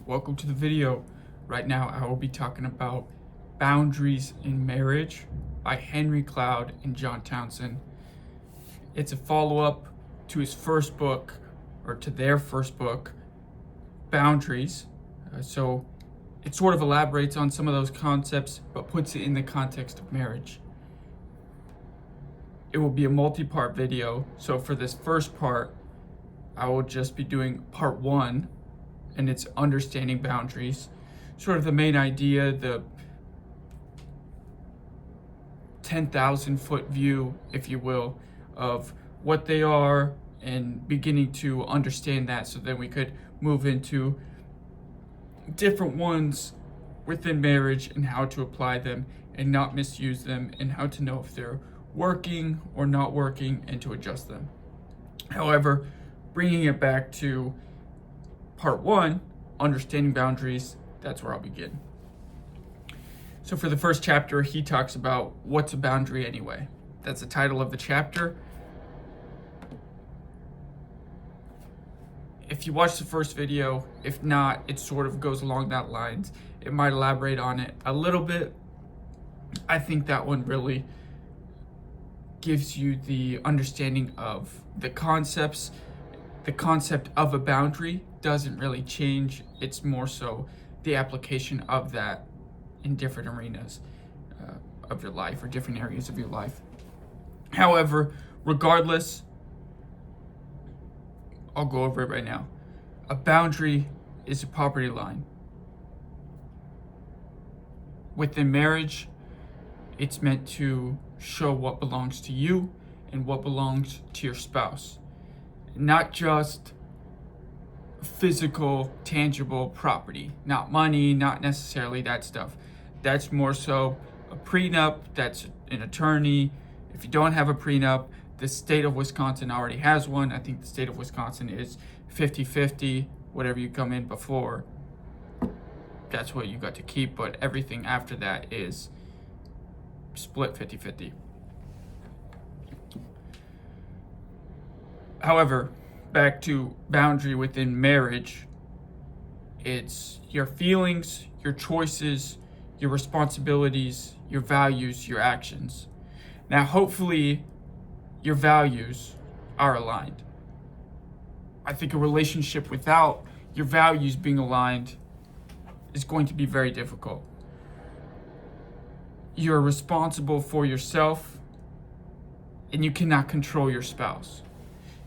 Welcome to the video. Right now I will be talking about Boundaries in Marriage by Henry Cloud and John Townsend. It's a follow-up to his first book, or to their first book, Boundaries. So it sort of elaborates on some of those concepts, but puts it in the context of marriage. It will be a multi-part video, so for this first part, I will just be doing part one, and it's understanding boundaries. Sort of the main idea, the 10,000 foot view, if you will, of what they are and beginning to understand that, so then we could move into different ones within marriage and how to apply them and not misuse them, and how to know if they're working or not working and to adjust them. However, bringing it back to part one, understanding boundaries, that's where I'll begin. So for the first chapter, he talks about what's a boundary anyway. That's the title of the chapter. If you watch the first video, if not, it sort of goes along that lines. It might elaborate on it a little bit. I think that one really gives you the understanding of the concepts. The concept of a boundary doesn't really change. It's more so the application of that in different arenas of your life, or different areas of your life. However, regardless, I'll go over it right now. A boundary is a property line. Within marriage, it's meant to show what belongs to you and what belongs to your spouse. Not just physical, tangible property, not money, not necessarily that stuff. That's more so a prenup, that's an attorney. If you don't have a prenup, the state of Wisconsin already has one. I think the state of Wisconsin is 50-50, whatever you come in before, that's what you got to keep, but everything after that is split 50-50. However, back to boundary within marriage, it's your feelings, your choices, your responsibilities, your values, your actions. Now, hopefully, your values are aligned. I think a relationship without your values being aligned is going to be very difficult. You're responsible for yourself, and you cannot control your spouse.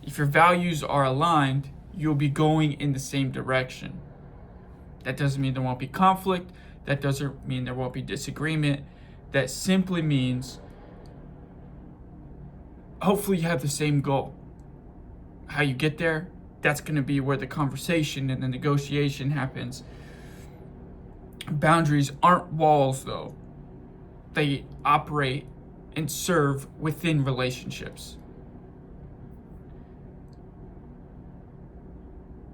If your values are aligned, you'll be going in the same direction. That doesn't mean there won't be conflict. That doesn't mean there won't be disagreement. That simply means hopefully you have the same goal. How you get there, that's going to be where the conversation and the negotiation happens. Boundaries aren't walls, though. They operate and serve within relationships.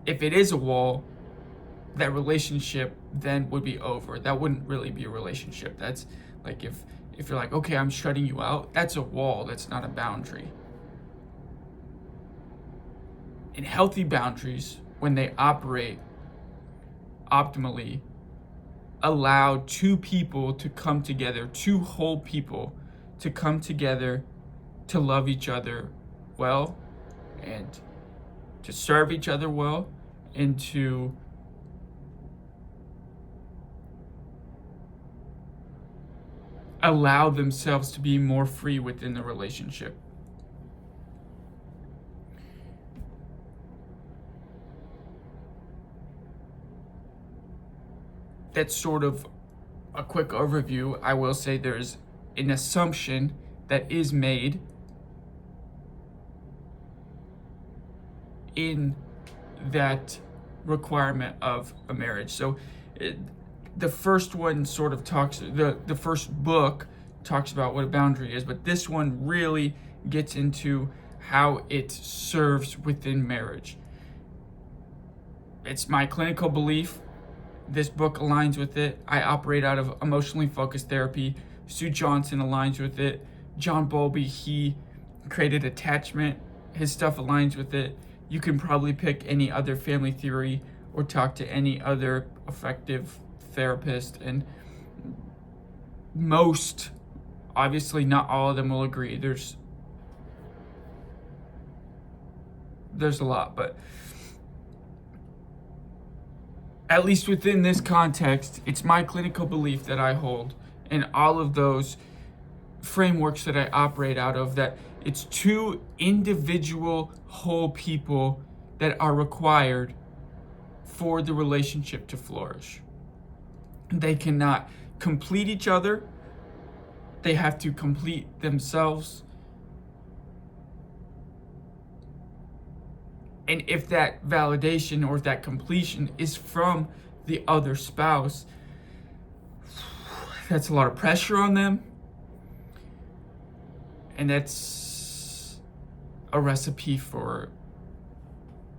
If it is a wall, that relationship then would be over. That wouldn't really be a relationship. That's like if you're like, okay, I'm shutting you out, that's a wall, that's not a boundary. And healthy boundaries, when they operate optimally, allow two people to come together, two whole people to come together to love each other well, and to serve each other well, and to allow themselves to be more free within the relationship. That's sort of a quick overview. I will say there's an assumption that is made in that requirement of a marriage. So the first one sort of talks, the first book talks about what a boundary is, but this one really gets into how it serves within marriage. It's my clinical belief. This book aligns with it. I operate out of emotionally focused therapy. Sue Johnson aligns with it. John Bowlby, he created attachment. His stuff aligns with it. You can probably pick any other family theory or talk to any other effective therapist. And most, obviously not all of them will agree. There's a lot, but at least within this context, it's my clinical belief that I hold, and all of those frameworks that I operate out of, that it's two individual whole people that are required for the relationship to flourish. They cannot complete each other. They have to complete themselves. And if that validation or if that completion is from the other spouse, that's a lot of pressure on them. And that's a recipe for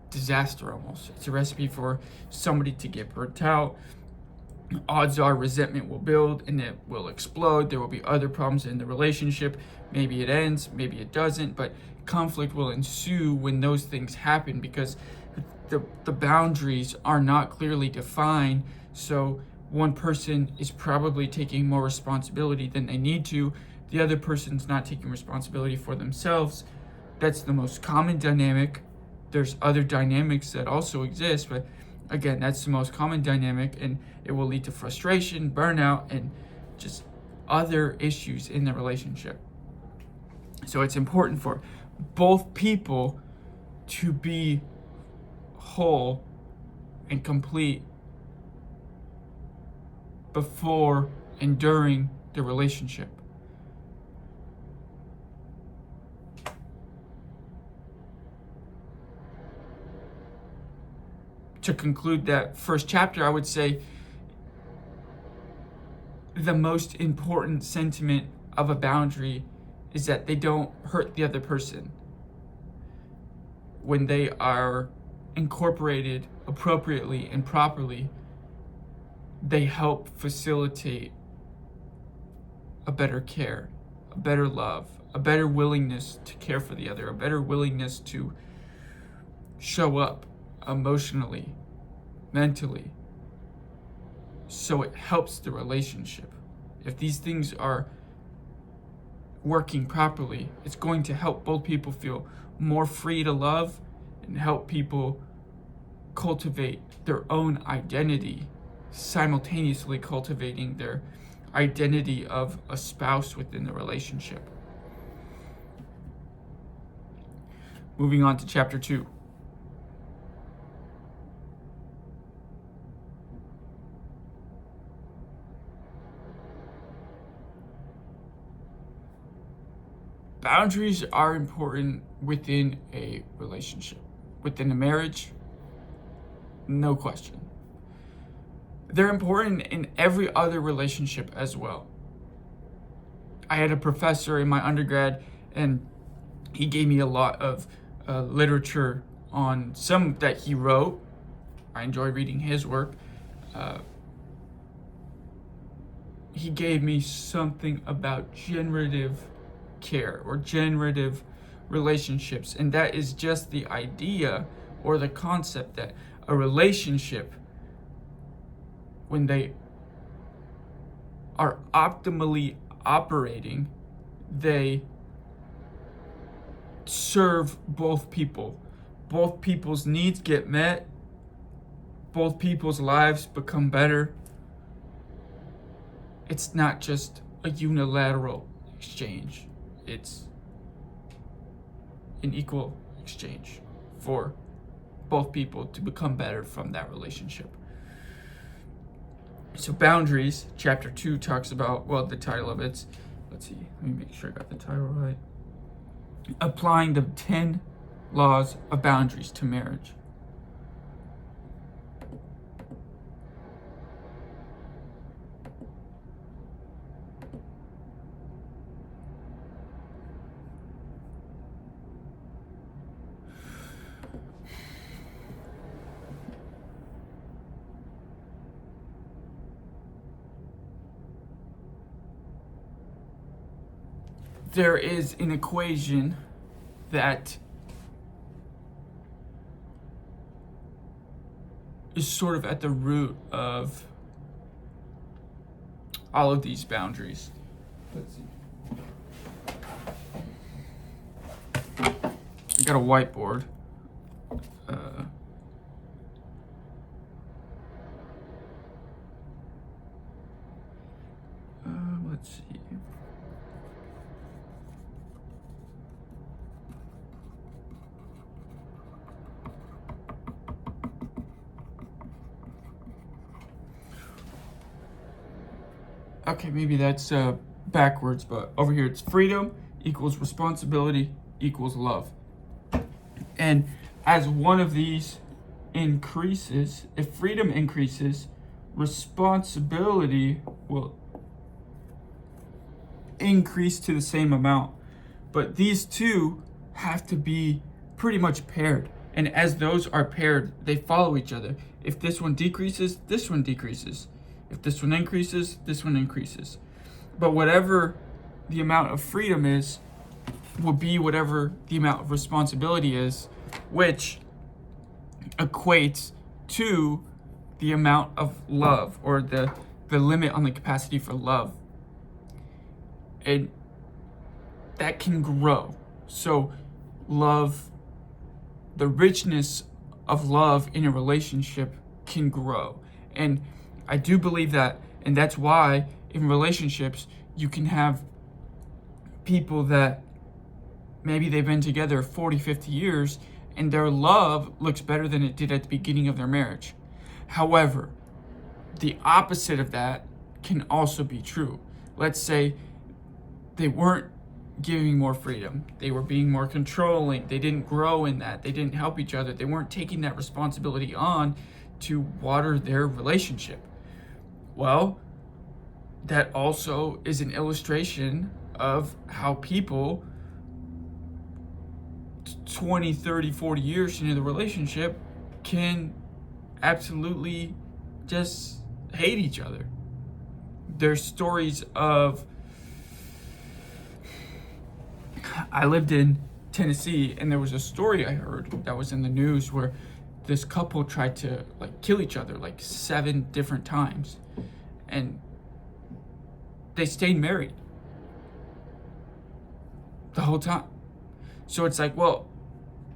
disaster almost. It's a recipe for somebody to get burnt out. Odds are resentment will build and it will explode. There will be other problems in the relationship. Maybe it ends, maybe it doesn't, but conflict will ensue when those things happen because the boundaries are not clearly defined. So one person is probably taking more responsibility than they need to. The other person's not taking responsibility for themselves. That's the most common dynamic. There's other dynamics that also exist, but again, that's the most common dynamic, and it will lead to frustration, burnout, and just other issues in the relationship. So it's important for both people to be whole and complete before and during the relationship. To conclude that first chapter, I would say the most important sentiment of a boundary is that they don't hurt the other person. When they are incorporated appropriately and properly, they help facilitate a better care, a better love, a better willingness to care for the other, a better willingness to show up emotionally, mentally. So it helps the relationship. If these things are working properly, it's going to help both people feel more free to love and help people cultivate their own identity, simultaneously cultivating their identity of a spouse within the relationship. Moving on to chapter 2. Boundaries are important within a relationship. Within a marriage, no question. They're important in every other relationship as well. I had a professor in my undergrad, and he gave me a lot of literature on some that he wrote. I enjoy reading his work. He gave me something about generative care or generative relationships, and that is just the idea or the concept that a relationship, when they are optimally operating, they serve both people. Both people's needs get met. Both people's lives become better. It's not just a unilateral exchange. It's an equal exchange for both people to become better from that relationship. So boundaries, chapter 2 talks about, well, the title of it's, let's see, let me make sure I got the title right. Applying the 10 laws of boundaries to marriage. There is an equation that is sort of at the root of all of these boundaries. Let's see. I got a whiteboard. Let's see. Okay, maybe that's backwards, but over here it's freedom equals responsibility equals love. And as one of these increases, if freedom increases, responsibility will increase to the same amount. But these two have to be pretty much paired. And as those are paired, they follow each other. If this one decreases, this one decreases. If this one increases, this one increases. But whatever the amount of freedom is, will be whatever the amount of responsibility is, which equates to the amount of love, or the limit on the capacity for love. And that can grow. So love, the richness of love in a relationship can grow. And I do believe that, and that's why in relationships you can have people that maybe they've been together 40, 50 years and their love looks better than it did at the beginning of their marriage. However, the opposite of that can also be true. Let's say they weren't giving more freedom. They were being more controlling. They didn't grow in that. They didn't help each other. They weren't taking that responsibility on to water their relationship. Well, that also is an illustration of how people 20, 30, 40 years into the relationship can absolutely just hate each other. There's stories of, I lived in Tennessee, and there was a story I heard that was in the news where this couple tried to kill each other 7 different times, and they stayed married the whole time. So it's well,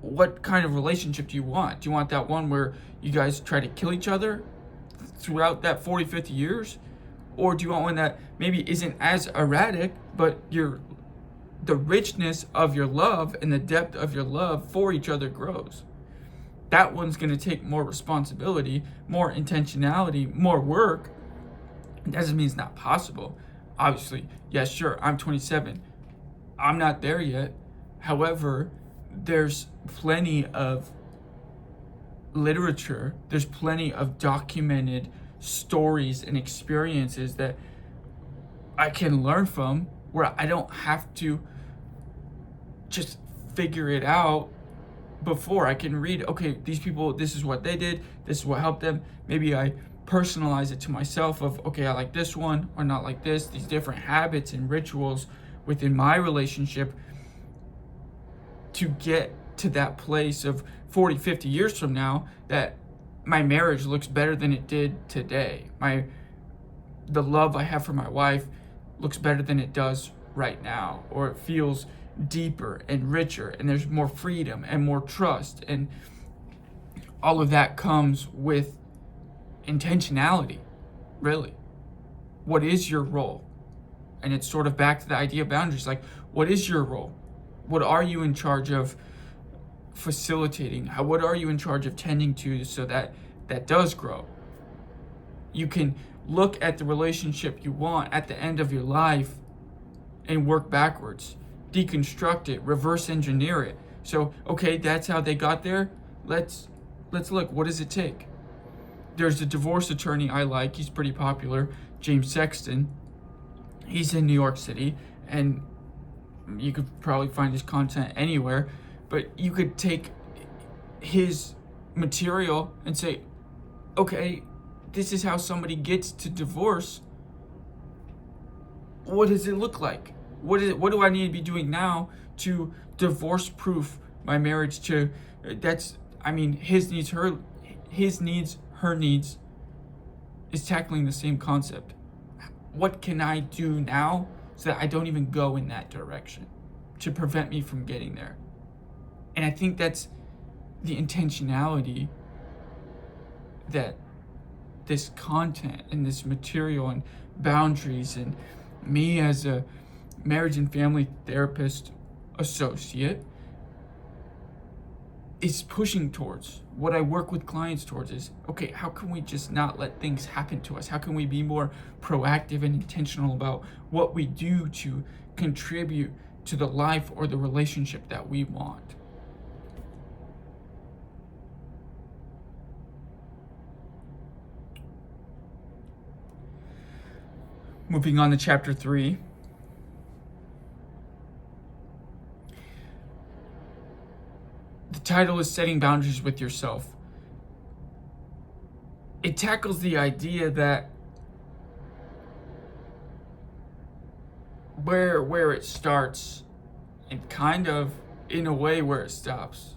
what kind of relationship do you want? Do you want that one where you guys try to kill each other throughout that 40, 50 years? Or do you want one that maybe isn't as erratic, but the richness of your love and the depth of your love for each other grows? That one's going to take more responsibility, more intentionality, more work. It doesn't mean it's not possible. Obviously, yes, sure, I'm 27. I'm not there yet. However, there's plenty of literature, there's plenty of documented stories and experiences that I can learn from, where I don't have to just figure it out before. I can read, okay, these people, this is what they did, this is what helped them. Maybe I personalize it to myself of, okay, I like this one or not like this, these different habits and rituals within my relationship, to get to that place of 40, 50 years from now that my marriage looks better than it did today. The love I have for my wife looks better than it does right now, or it feels deeper and richer, and there's more freedom and more trust, and all of that comes with intentionality. Really, what is your role? And it's sort of back to the idea of boundaries. What is your role? What are you in charge of facilitating? What are you in charge of tending to so that does grow? You can look at the relationship you want at the end of your life and work backwards, deconstruct it, reverse engineer it. So, okay, that's how they got there. Let's look, what does it take? There's a divorce attorney I like. He's pretty popular, James Sexton. He's in New York City, and you could probably find his content anywhere, but you could take his material and say, okay, this is how somebody gets to divorce. What does it look like? What do I need to be doing now to divorce proof my marriage to? His needs, her needs is tackling the same concept. What can I do now so that I don't even go in that direction to prevent me from getting there? And I think that's the intentionality that this content and this material and boundaries and me as a marriage and family therapist associate is pushing towards. What I work with clients towards is, okay, how can we just not let things happen to us? How can we be more proactive and intentional about what we do to contribute to the life or the relationship that we want? Moving on to chapter 3. The title is Setting Boundaries with Yourself. It tackles the idea that where it starts and kind of in a way where it stops.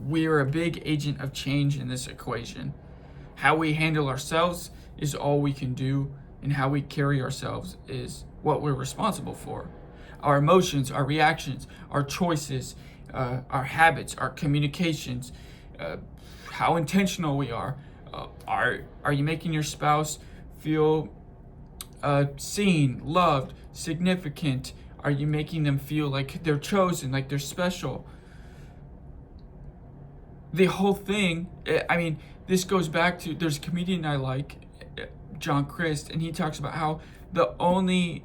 We are a big agent of change in this equation. How we handle ourselves is all we can do, and how we carry ourselves is what we're responsible for. Our emotions, our reactions, our choices, our habits, our communications, how intentional we are. Are you making your spouse feel seen, loved, significant? Are you making them feel like they're chosen, like they're special? The whole thing, I mean, this goes back to, there's a comedian I like, John Christ, and he talks about how the only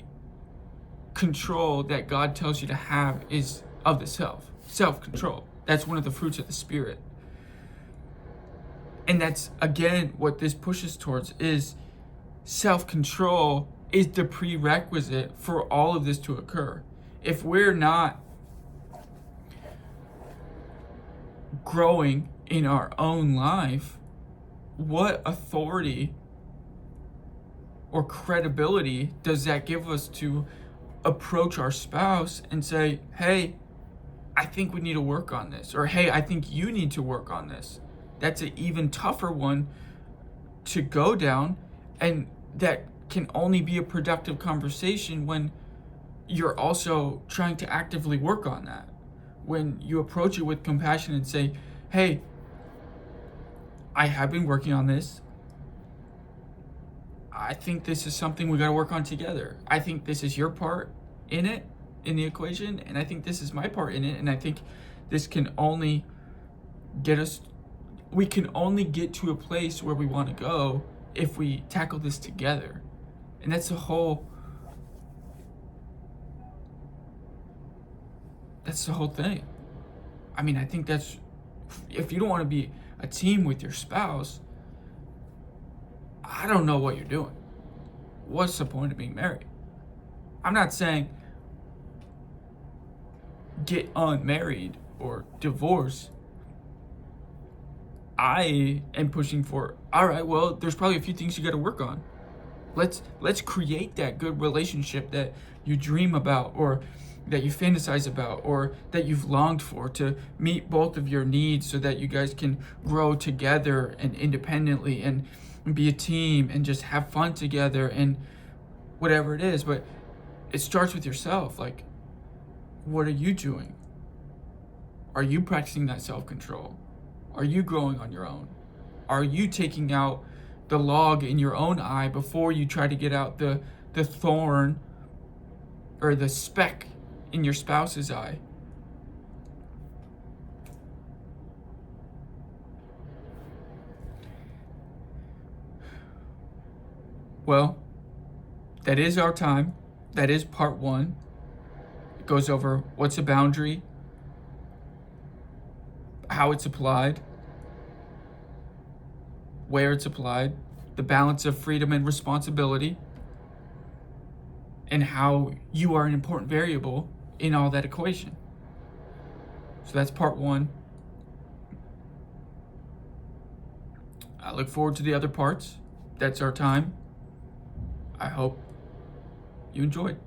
control that God tells you to have is of the self-control. That's one of the fruits of the Spirit. And that's, again, what this pushes towards is self-control is the prerequisite for all of this to occur. If we're not growing in our own life, what authority or credibility does that give us to approach our spouse and say, hey, I think we need to work on this, or hey, I think you need to work on this? That's an even tougher one to go down, and that can only be a productive conversation when you're also trying to actively work on that. When you approach it with compassion and say, hey, I have been working on this. I think this is something we got to work on together. I think this is your part in it, in the equation, and I think this is my part in it, and I think this can only we can only get to a place where we want to go if we tackle this together. And that's the whole thing. I mean, I think that's, if you don't want to be a team with your spouse, I don't know what you're doing. What's the point of being married? I'm not saying get unmarried or divorce. I am pushing for, all right, well, there's probably a few things you got to work on. Let's create that good relationship that you dream about, or that you fantasize about, or that you've longed for, to meet both of your needs so that you guys can grow together and independently and be a team and just have fun together and whatever it is. But it starts with yourself. Like, what are you doing? Are you practicing that self-control? Are you growing on your own? Are you taking out the log in your own eye before you try to get out the thorn or the speck in your spouse's eye? Well, that is our time. That is part 1. It goes over what's a boundary, how it's applied, where it's applied, the balance of freedom and responsibility, and how you are an important variable in all that equation. So that's part 1. I look forward to the other parts. That's our time. I hope you enjoyed.